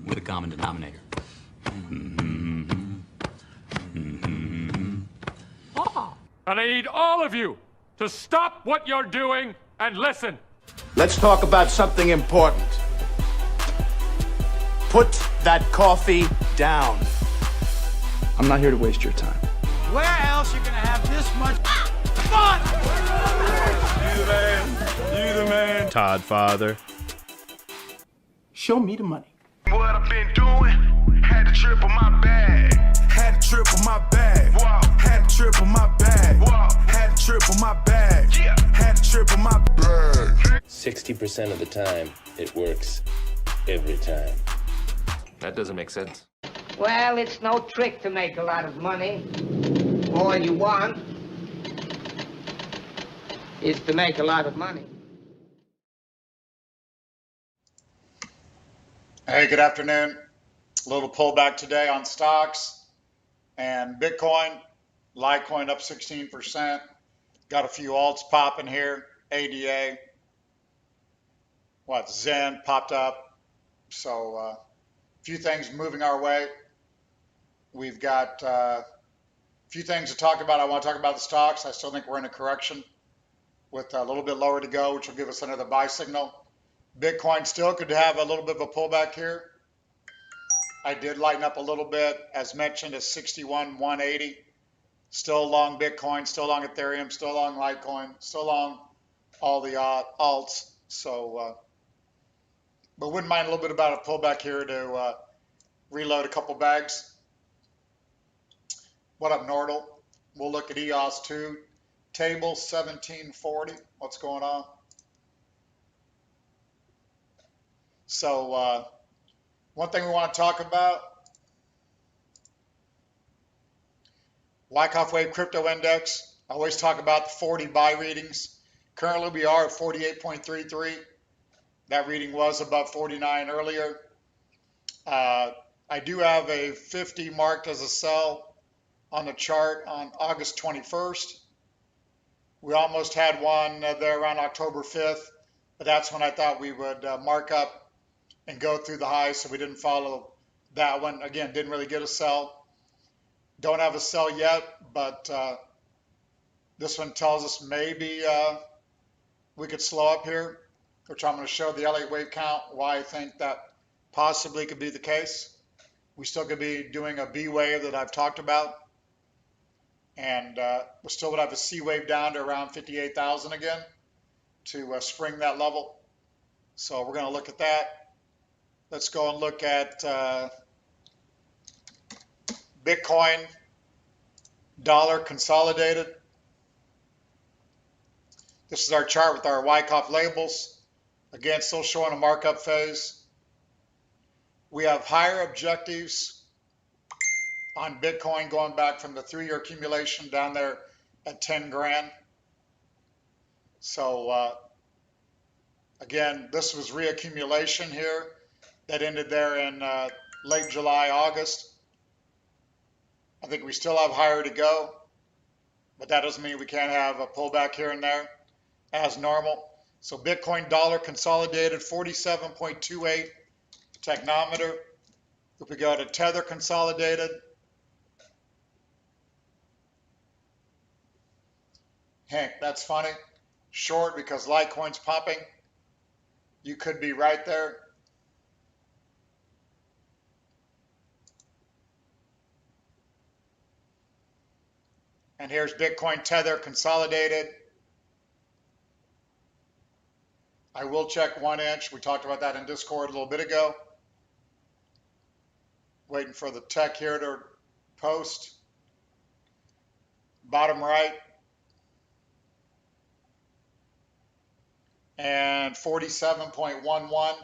With a common denominator. And I need all of you to stop what you're doing and listen. Let's talk about something important. Put that coffee down. I'm not here to waste your time. Where else you gonna have this much fun? You the man. You the man. Todd Father. Show me the money. What I've been doing, had to triple my bag. Had to triple my bag. Wow. Had to triple my bag. Wow. Had to triple my bag. Yeah. Had to triple my bag. 60% of the time, it works every time. That doesn't make sense. Well, it's no trick to make a lot of money. All you want is to make a lot of money. Hey, good afternoon. A little pullback today on stocks and Bitcoin. Litecoin up 16%. Got a few alts popping here. ADA. Zen popped up. So a few things moving our way. We've got a few things to talk about. I want to talk about the stocks. I still think we're in a correction with a little bit lower to go, which will give us another buy signal. Bitcoin still could have a little bit of a pullback here. I did lighten up a little bit, as mentioned, at 61,180. Still long Bitcoin, still long Ethereum, still long Litecoin, still long all the alts. So, but wouldn't mind a little bit about a pullback here to reload a couple bags. What up, Nordal? We'll look at EOS 2. Table 1740. What's going on? So one thing we want to talk about, Wyckoff Wave Crypto Index. I always talk about the 40 buy readings. Currently we are at 48.33. That reading was above 49 earlier. I do have a 50 marked as a sell on the chart on August 21st. We almost had one there around October 5th, but that's when I thought we would mark up and go through the highs, so we didn't follow that one. Again, didn't really get a sell. Don't have a sell yet, but this one tells us maybe we could slow up here, which I'm going to show the Elliott wave count, why I think that possibly could be the case. We still could be doing a B wave that I've talked about, and we still would have a C wave down to around 58,000 again to spring that level. So we're going to look at that. Let's go and look at Bitcoin, dollar consolidated. This is our chart with our Wyckoff labels. Again, still showing a markup phase. We have higher objectives on Bitcoin going back from the 3-year accumulation down there at 10 grand. So again, this was reaccumulation here. That ended there in late July, August. I think we still have higher to go, but that doesn't mean we can't have a pullback here and there as normal. So Bitcoin dollar consolidated 47.28 technometer. If we go to Tether consolidated, heck, that's funny. Short because Litecoin's pumping. You could be right there. And here's Bitcoin Tether consolidated. I will check 1 inch. We talked about that in Discord a little bit ago. Waiting for the tech here to post. Bottom right. And 47.11.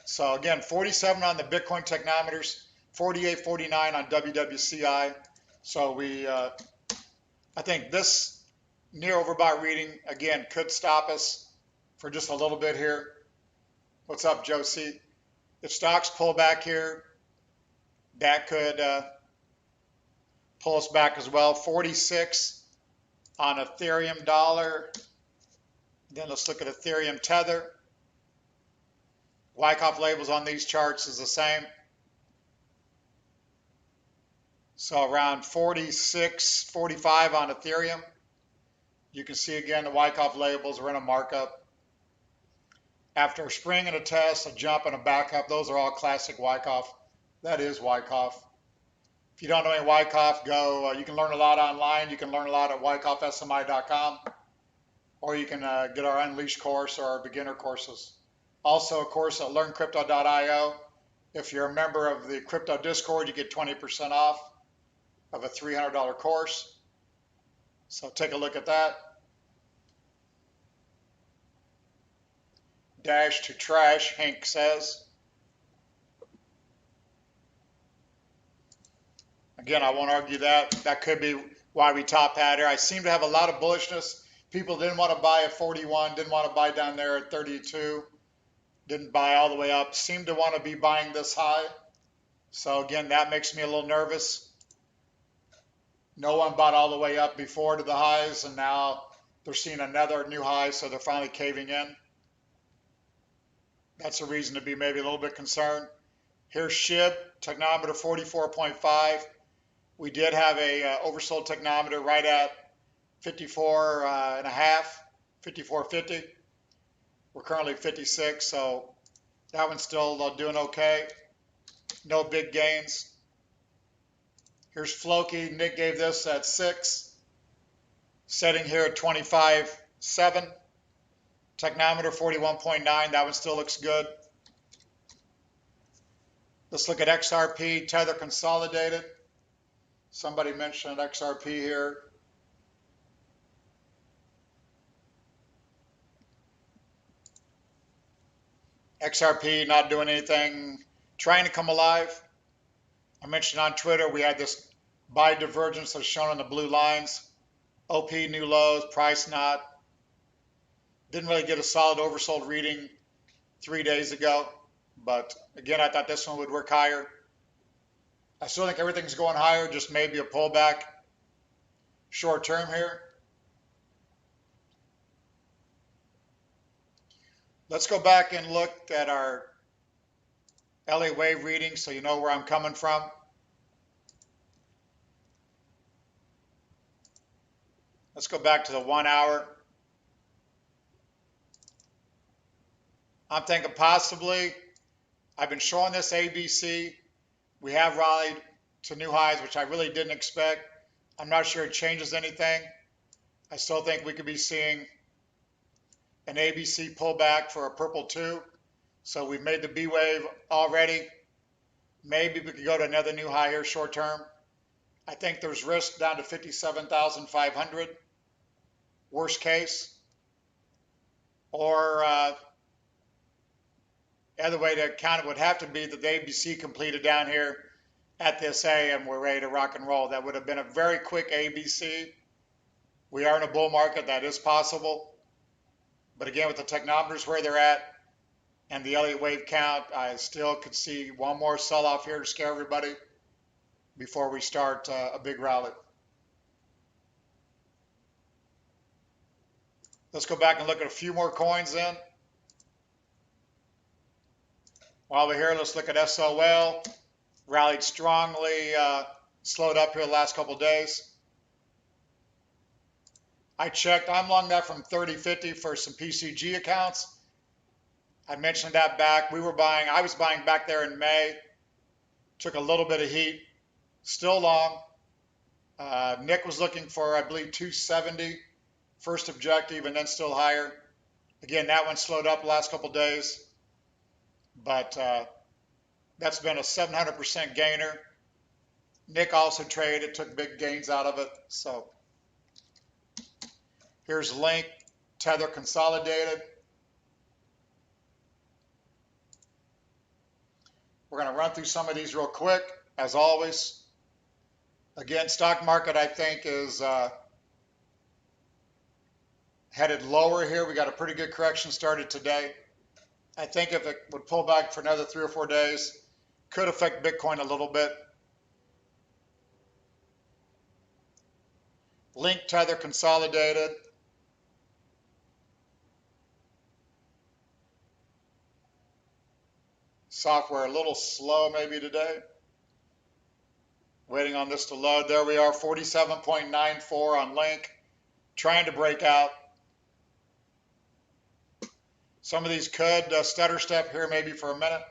So again, 47 on the Bitcoin technometers, 48.49 on WWCI. So we I think this near overbought reading, again, could stop us for just a little bit here. What's up, Joe C? If stocks pull back here, that could pull us back as well. 46 on Ethereum dollar. Then let's look at Ethereum Tether. Wyckoff labels on these charts is the same. So around 46, 45 on Ethereum. You can see again the Wyckoff labels are in a markup. After a spring and a test, a jump and a backup, those are all classic Wyckoff. That is Wyckoff. If you don't know any Wyckoff, go. You can learn a lot online. You can learn a lot at wyckoffsmi.com, or you can get our Unleashed course or our beginner courses. Also, a course at learncrypto.io. If you're a member of the crypto Discord, you get 20% off of a $300 course. So take a look at that. Dash to trash, Hank says. Again, I won't argue that. That could be why we top had here. I seem to have a lot of bullishness. People didn't want to buy at 41, didn't want to buy down there at 32, didn't buy all the way up, seemed to want to be buying this high. So again, that makes me a little nervous. No one bought all the way up before to the highs, and now they're seeing another new high, so they're finally caving in. That's a reason to be maybe a little bit concerned. Here's SHIB, technometer 44.5. We did have a oversold technometer right at 54 and a half, 54.50. We're currently 56, so that one's still doing okay. No big gains. Here's Floki. Nick gave this at 6. Setting here at 25.7. Technometer 41.9. That one still looks good. Let's look at XRP, Tether Consolidated. Somebody mentioned XRP here. XRP not doing anything, trying to come alive. I mentioned on Twitter we had this buy divergence that's shown on the blue lines. OP new lows, price not. Didn't really get a solid oversold reading 3 days ago, but again, I thought this one would work higher. I still think everything's going higher, just maybe a pullback short term here. Let's go back and look at our Elliott wave reading so you know where I'm coming from. Let's go back to the 1 hour. I'm thinking possibly, I've been showing this ABC. We have rallied to new highs, which I really didn't expect. I'm not sure it changes anything. I still think we could be seeing an ABC pullback for a purple 2. So we've made the B wave already. Maybe we could go to another new high here short term. I think there's risk down to 57,500, worst case. Or the other way to count it would have to be that the ABC completed down here at this A and we're ready to rock and roll. That would have been a very quick ABC. We are in a bull market, that is possible. But again, with the technometers where they're at and the Elliott wave count, I still could see one more sell-off here to scare everybody before we start a big rally. Let's go back and look at a few more coins then. While we're here, let's look at SOL. Rallied strongly, slowed up here the last couple of days. I checked, I'm long that from 30.50 for some PCG accounts. I mentioned that back. I was buying back there in May. Took a little bit of heat. Still long. Nick was looking for, I believe, 270. First objective and then still higher. Again, that one slowed up the last couple of days. But that's been a 700% gainer. Nick also traded, took big gains out of it. So here's Link, Tether Consolidated. We're going to run through some of these real quick, as always. Again, stock market, I think, is headed lower here. We got a pretty good correction started today. I think if it would pull back for another 3 or 4 days, could affect Bitcoin a little bit. Link, Tether Consolidated. Software a little slow maybe today. Waiting on this to load. There we are, 47.94 on Link. Trying to break out. Some of these could stutter step here maybe for a minute.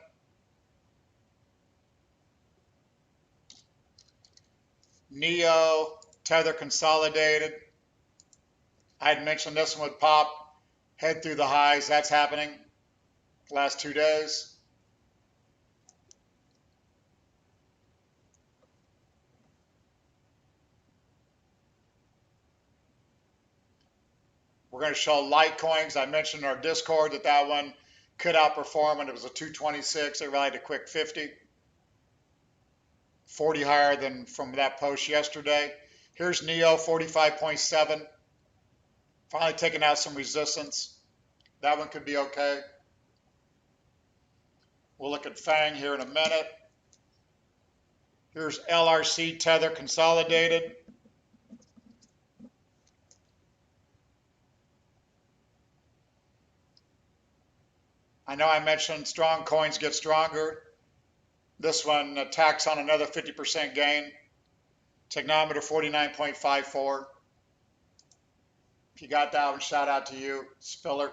Neo, Tether consolidated. I had mentioned this one would pop, head through the highs. That's happening last 2 days. We're going to show Litecoins. I mentioned in our Discord that one could outperform when it was a 226. It rallied a quick 50. 40 higher than from that post yesterday. Here's Neo, 45.7. Finally taking out some resistance. That one could be okay. We'll look at FANG here in a minute. Here's LRC, Tether consolidated. I know I mentioned strong coins get stronger. This one tacks on another 50% gain. Technometer 49.54. If you got that one, shout out to you, Spiller.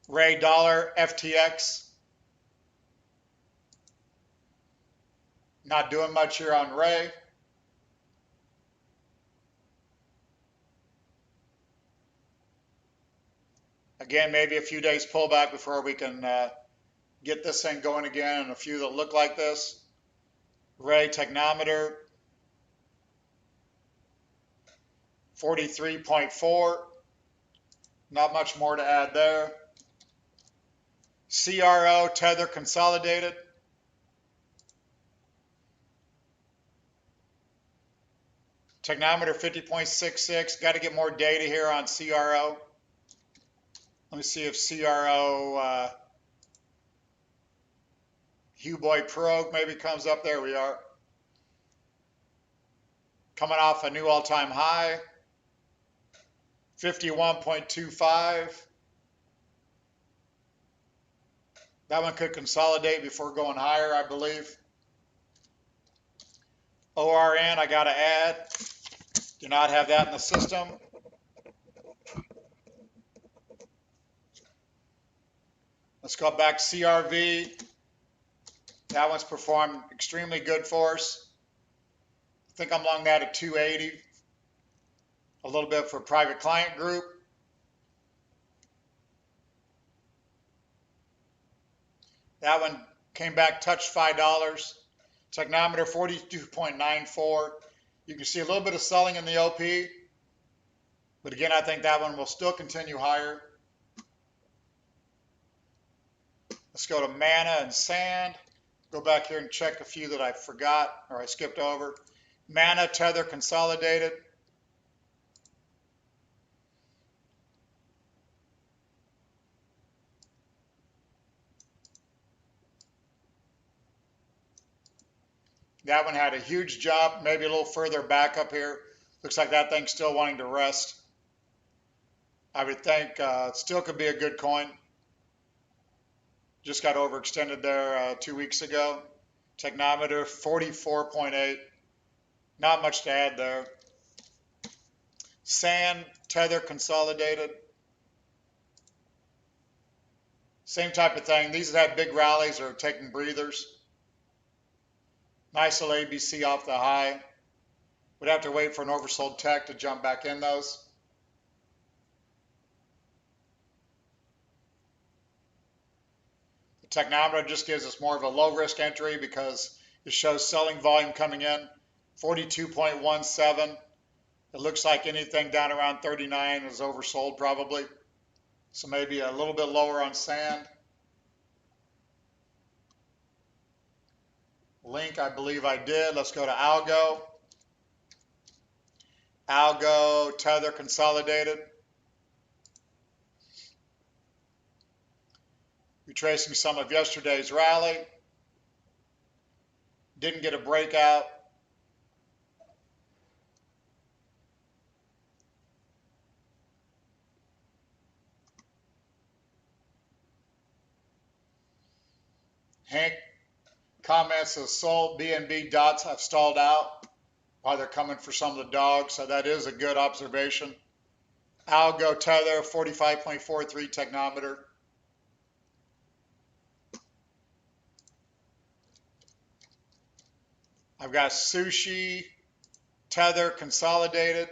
Ray Dollar, FTX. Not doing much here on Ray. Again, maybe a few days pullback before we can get this thing going again, and a few that look like this. Ray Technometer, 43.4. Not much more to add there. CRO, Tether consolidated. Technometer 50.66. Got to get more data here on CRO. Let me see if CRO Hugh Boy Pro maybe comes up. There we are. Coming off a new all-time high. 51.25. That one could consolidate before going higher, I believe. ORN, I got to add. Do not have that in the system. Let's go back to CRV. That one's performed extremely good for us. I think I'm long that at 280. A little bit for private client group. That one came back, touched $5. Technometer 42.94. You can see a little bit of selling in the OP. But again, I think that one will still continue higher. Let's go to Mana and Sand. Go back here and check a few that I forgot or I skipped over. Mana, Tether consolidated. That one had a huge jump, maybe a little further back up here. Looks like that thing's still wanting to rest. I would think it still could be a good coin. Just got overextended there 2 weeks ago. Technometer 44.8. Not much to add there. Sand, Tether consolidated. Same type of thing. These that had big rallies are taking breathers. Nice little ABC off the high. Would have to wait for an oversold tech to jump back in those. The Technometer just gives us more of a low risk entry because it shows selling volume coming in. 42.17. It looks like anything down around 39 is oversold probably. So maybe a little bit lower on Sand. Link, I believe I did. Let's go to Algo. Algo, Tether consolidated. Retracing some of yesterday's rally. Didn't get a breakout. Hank comments says sold BNB dots have stalled out while they're coming for some of the dogs. So that is a good observation. Algo Tether 45.43 technometer. I've got Sushi Tether consolidated.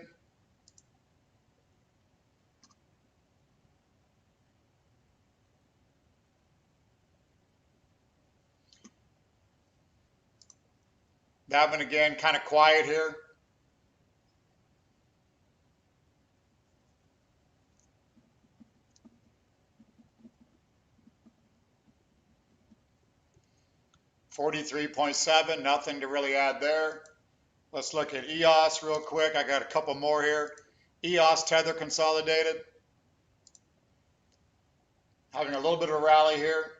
That one again, kind of quiet here. $43.7, nothing to really add there. Let's look at EOS real quick. I got a couple more here. EOS Tether consolidated. Having a little bit of a rally here.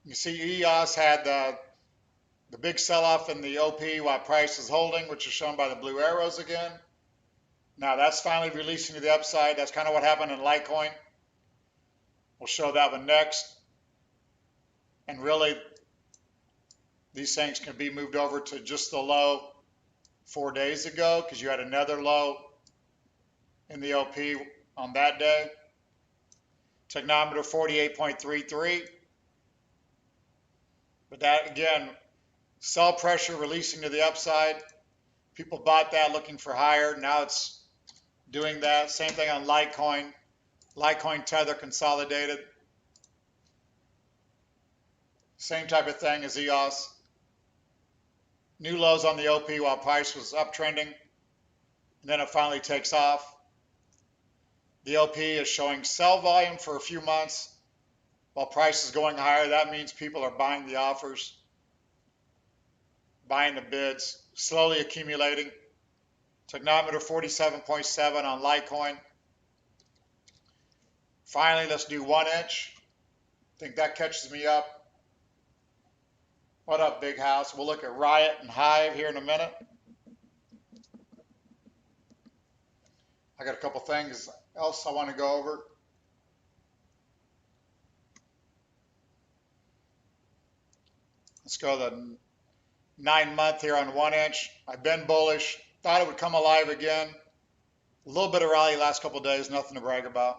You see EOS had the big sell-off in the OP while price is holding, which is shown by the blue arrows again. Now that's finally releasing to the upside. That's kind of what happened in Litecoin. We'll show that one next. And really, these things can be moved over to just the low 4 days ago because you had another low in the OP on that day. Technometer 48.33. But that, again, sell pressure releasing to the upside. People bought that looking for higher. Now it's doing that. Same thing on Litecoin. Litecoin Tether consolidated. Same type of thing as EOS. New lows on the OP while price was uptrending. And then it finally takes off. The OP is showing sell volume for a few months. While price is going higher, that means people are buying the offers, buying the bids, slowly accumulating. Technometer 47.7 on Litecoin. Finally, let's do 1 inch. I think that catches me up. What up, Big House? We'll look at Riot and Hive here in a minute. I got a couple things else I want to go over. Let's go the 9 month here on 1 inch. I've been bullish. Thought it would come alive again. A little bit of rally last couple of days, nothing to brag about.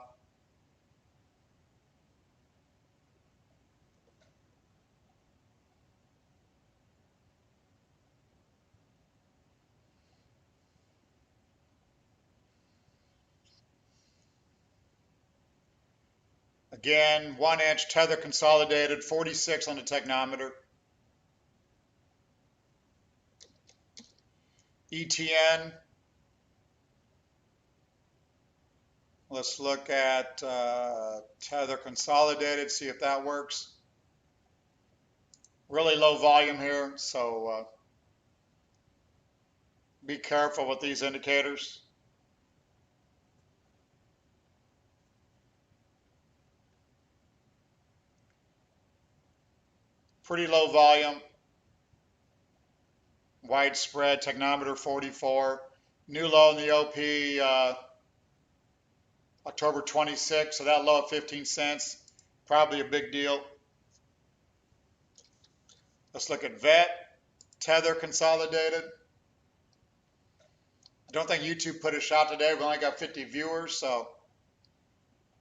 Again, 1 inch tether consolidated, 46 on the technometer. ETN. Let's look at tether consolidated, see if that works. Really low volume here, so be careful with these indicators. Pretty low volume. Widespread, technometer 44. New low in the OP October 26, so that low at 15 cents. Probably a big deal. Let's look at VET, tether consolidated. I don't think YouTube put a shot today. We only got 50 viewers, so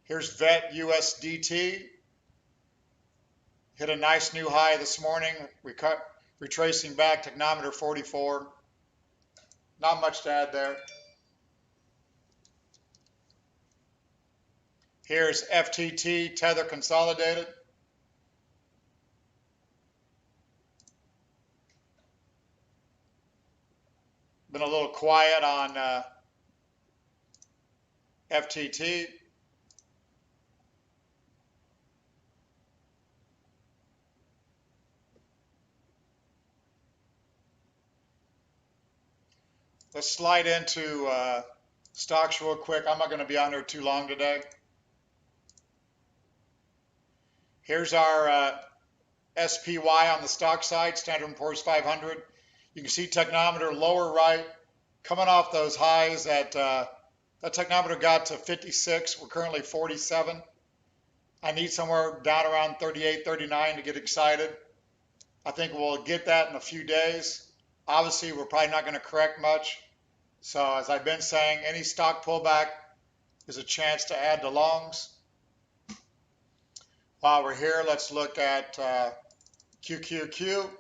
here's VET USDT. Hit a nice new high this morning. Retracing back, technometer 44. Not much to add there. Here's FTT, tether consolidated. Been a little quiet on FTT. Let's slide into stocks real quick. I'm not going to be on there too long today. Here's our SPY on the stock side, Standard & Poor's 500. You can see technometer lower right, coming off those highs at That technometer got to 56. We're currently 47. I need somewhere down around 38, 39 to get excited. I think we'll get that in a few days. Obviously, we're probably not going to correct much. So as I've been saying, any stock pullback is a chance to add to longs. While we're here, let's look at QQQ.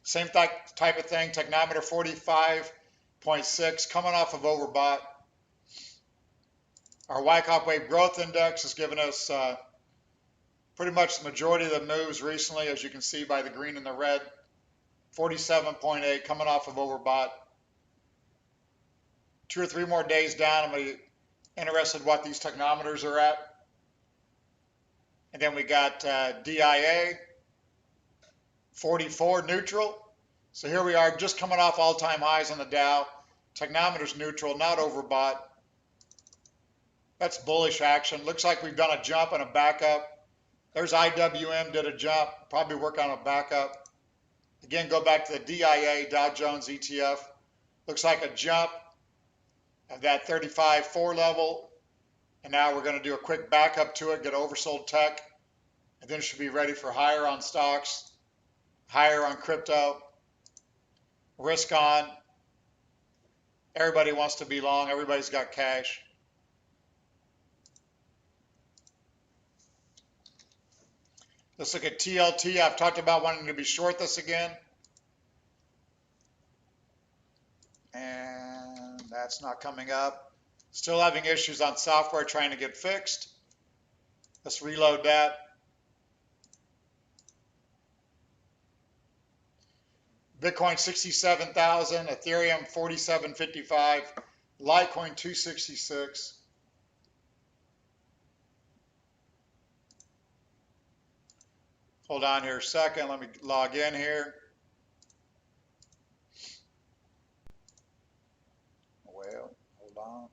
Same type of thing, technometer 45.6, coming off of overbought. Our Wyckoff Wave Growth Index has given us pretty much the majority of the moves recently, as you can see by the green and the red. 47.8, coming off of overbought. 2 or 3 more days down, I'm going to be interested what these technometers are at. And then we got DIA, 44 neutral. So here we are just coming off all-time highs on the Dow. Technometer's neutral, not overbought. That's bullish action. Looks like we've done a jump and a backup. There's IWM, did a jump. Probably work on a backup. Again, go back to the DIA, Dow Jones ETF. Looks like a jump at that 35.4 level. And now we're going to do a quick backup to it, get oversold tech. And then it should be ready for higher on stocks, higher on crypto, risk on. Everybody wants to be long. Everybody's got cash. Let's look at TLT. I've talked about wanting to be short this again. And that's not coming up. Still having issues on software trying to get fixed. Let's reload that. Bitcoin 67,000, Ethereum 47.55, Litecoin 266. Hold on here a second. Let me log in here. Well, hold on.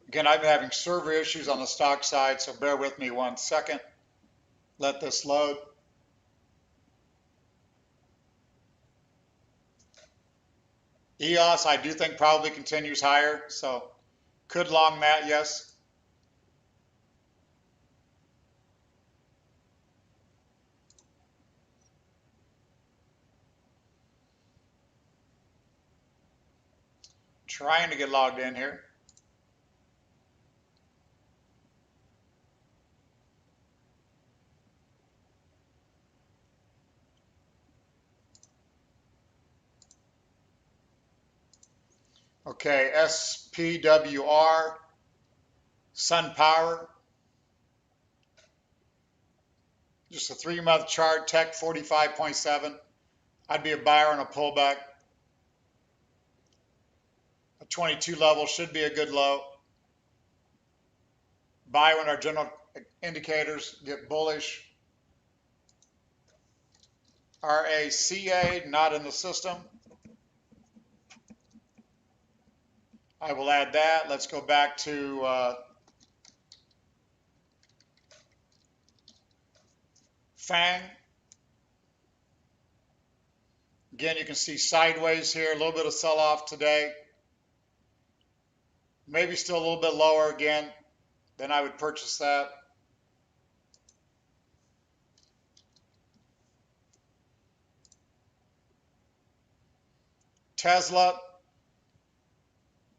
Again, I've been having server issues on the stock side, so bear with me 1 second. Let this load. EOS, I do think probably continues higher, so could long that, yes. Trying to get logged in here. Okay, SPWR, Sun Power. Just a 3-month chart, tech 45.7. I'd be a buyer on a pullback. A 22 level should be a good low. Buy when our general indicators get bullish. RACA, not in the system. I will add that. Let's go back to FANG. Again, you can see sideways here, a little bit of sell-off today. Maybe still a little bit lower again. Then I would purchase that. Tesla.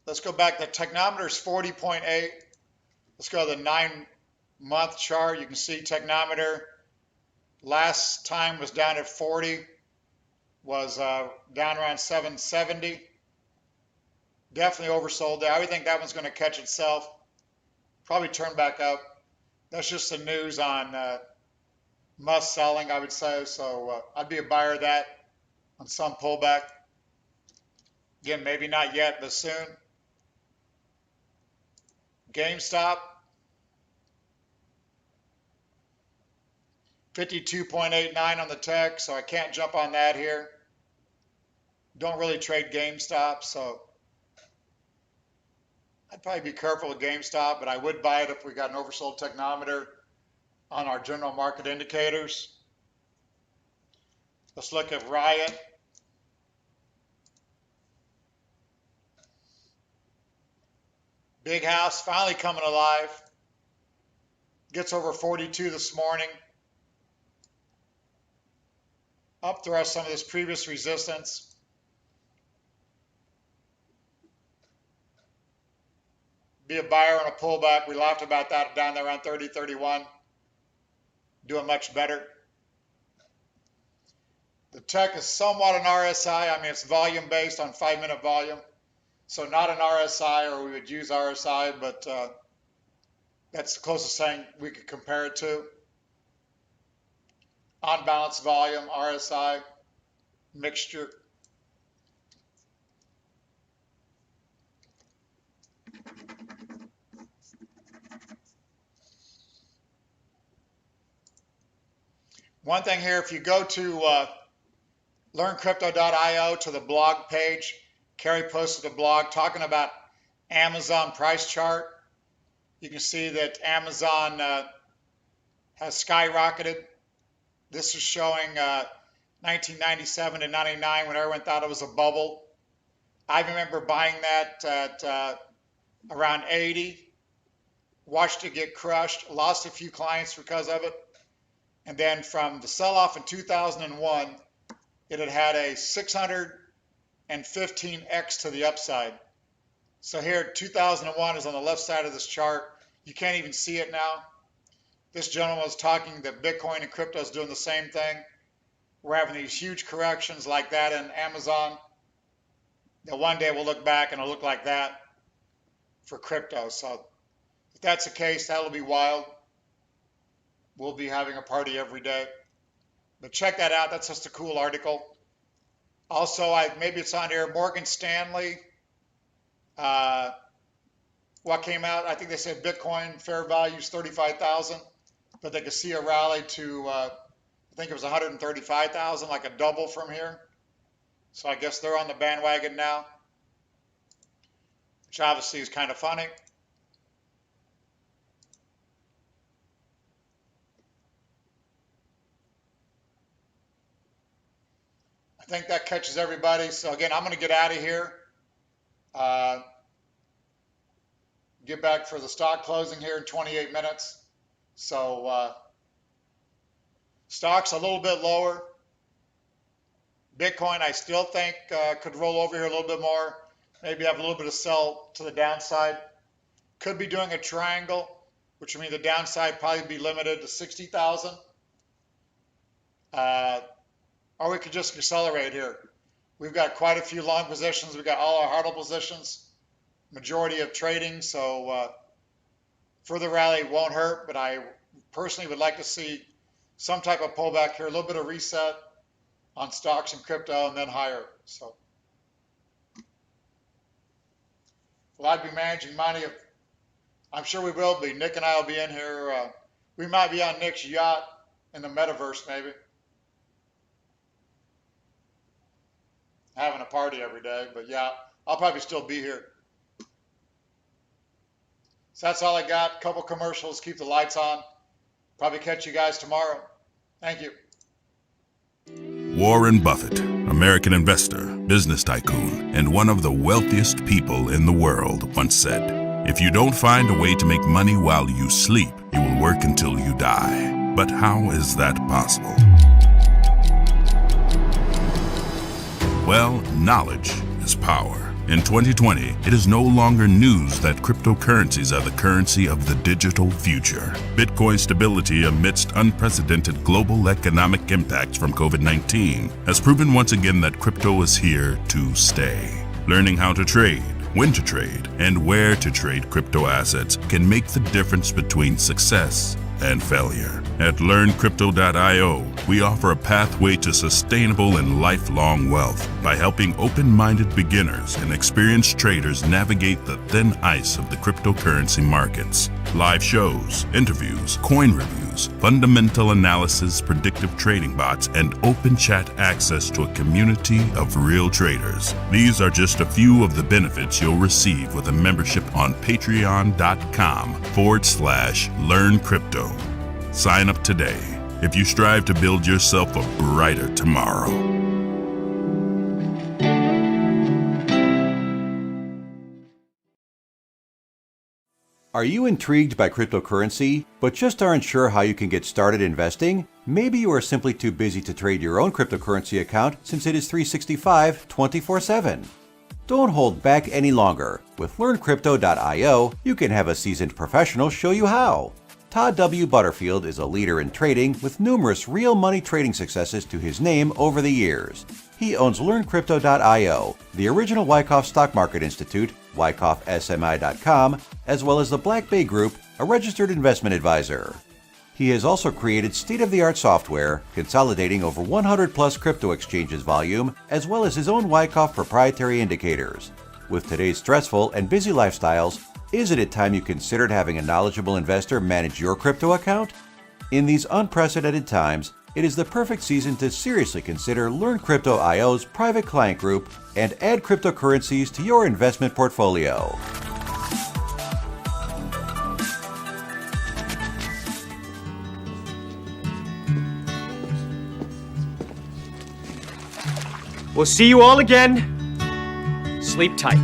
Let's go back. The technometer is 40.8. Let's go to the 9-month chart. You can see technometer last time was down at 40, was down around 770. Definitely oversold there. I would think that one's going to catch itself. Probably turn back up. That's just the news on must selling, I would say. So I'd be a buyer of that on some pullback. Again, maybe not yet, but soon. GameStop, 52.89 on the tech, so I can't jump on that here. Don't really trade GameStop, so I'd probably be careful with GameStop, but I would buy it if we got an oversold technometer. on our general market indicators. Let's look at Riot. Big house finally coming alive. Gets over 42 this morning. Up through some of this previous resistance. Be a buyer on a pullback. We laughed about that down there around 30, 31. Doing much better. The tech is somewhat an RSI. I mean, it's volume based on 5-minute volume. So not an RSI, or we would use RSI, but that's the closest thing we could compare it to. On balance volume, RSI, mixture. One thing here, if you go to learncrypto.io to the blog page, Kerry posted a blog talking about Amazon price chart. You can see that Amazon has skyrocketed. This is showing 1997 to 99 when everyone thought it was a bubble. I remember buying that at around 80. Watched it get crushed. Lost a few clients because of it. And then from the sell-off in 2001, it had a 615x to the upside. So here, 2001 is on the left side of this chart. You can't even see it now. This gentleman was talking that Bitcoin and crypto is doing the same thing. We're having these huge corrections like that in Amazon. That one day we'll look back and it'll look like that for crypto. So if that's the case, that'll be wild. We'll be having a party every day. But check that out. That's just a cool article. Also, maybe it's on here, Morgan Stanley. What came out, I think they said Bitcoin fair value is 35,000, but they could see a rally to, I think it was 135,000, like a double from here. So I guess they're on the bandwagon now, which obviously is kind of funny. I think that catches everybody. So again, I'm going to get out of here. Get back for the stock closing here in 28 minutes. So stocks a little bit lower. Bitcoin, I still think could roll over here a little bit more. Maybe have a little bit of sell to the downside. Could be doing a triangle, which would mean the downside probably be limited to 60,000. Or we could just accelerate here. We've got quite a few long positions. We've got all our hodl positions, majority of trading. So further rally won't hurt, but I personally would like to see some type of pullback here, a little bit of reset on stocks and crypto, and then higher. So will I be managing money? I'm sure we will be. Nick and I will be in here. We might be on Nick's yacht in the metaverse, maybe. Having a party every day, but yeah, I'll probably still be here. So that's all I got. A couple commercials, keep the lights on. Probably catch you guys tomorrow. Thank you. Warren Buffett, American investor, business tycoon, and one of the wealthiest people in the world, once said, "If you don't find a way to make money while you sleep, you will work until you die." But how is that possible? Well, knowledge is power. In 2020, it is no longer news that cryptocurrencies are the currency of the digital future. Bitcoin's stability amidst unprecedented global economic impacts from COVID-19 has proven once again that crypto is here to stay. Learning how to trade, when to trade, and where to trade crypto assets can make the difference between success and failure. At learncrypto.io, we offer a pathway to sustainable and lifelong wealth by helping open-minded beginners and experienced traders navigate the thin ice of the cryptocurrency markets. Live shows, interviews, coin reviews, fundamental analysis, predictive trading bots, and open chat access to a community of real traders. These are just a few of the benefits you'll receive with a membership on patreon.com/learncrypto. Sign up today if you strive to build yourself a brighter tomorrow. Are you intrigued by cryptocurrency, but just aren't sure how you can get started investing? Maybe you are simply too busy to trade your own cryptocurrency account since it is 365, 24/7. Don't hold back any longer. With LearnCrypto.io, you can have a seasoned professional show you how. Todd W. Butterfield is a leader in trading with numerous real money trading successes to his name over the years. He owns LearnCrypto.io, the original Wyckoff Stock Market Institute, WyckoffSMI.com, as well as the Black Bay Group, a registered investment advisor. He has also created state-of-the-art software, consolidating over 100 plus crypto exchanges volume, as well as his own Wyckoff proprietary indicators. With today's stressful and busy lifestyles, isn't it time you considered having a knowledgeable investor manage your crypto account? In these unprecedented times, it is the perfect season to seriously consider LearnCrypto.io's private client group and add cryptocurrencies to your investment portfolio. We'll see you all again. Sleep tight.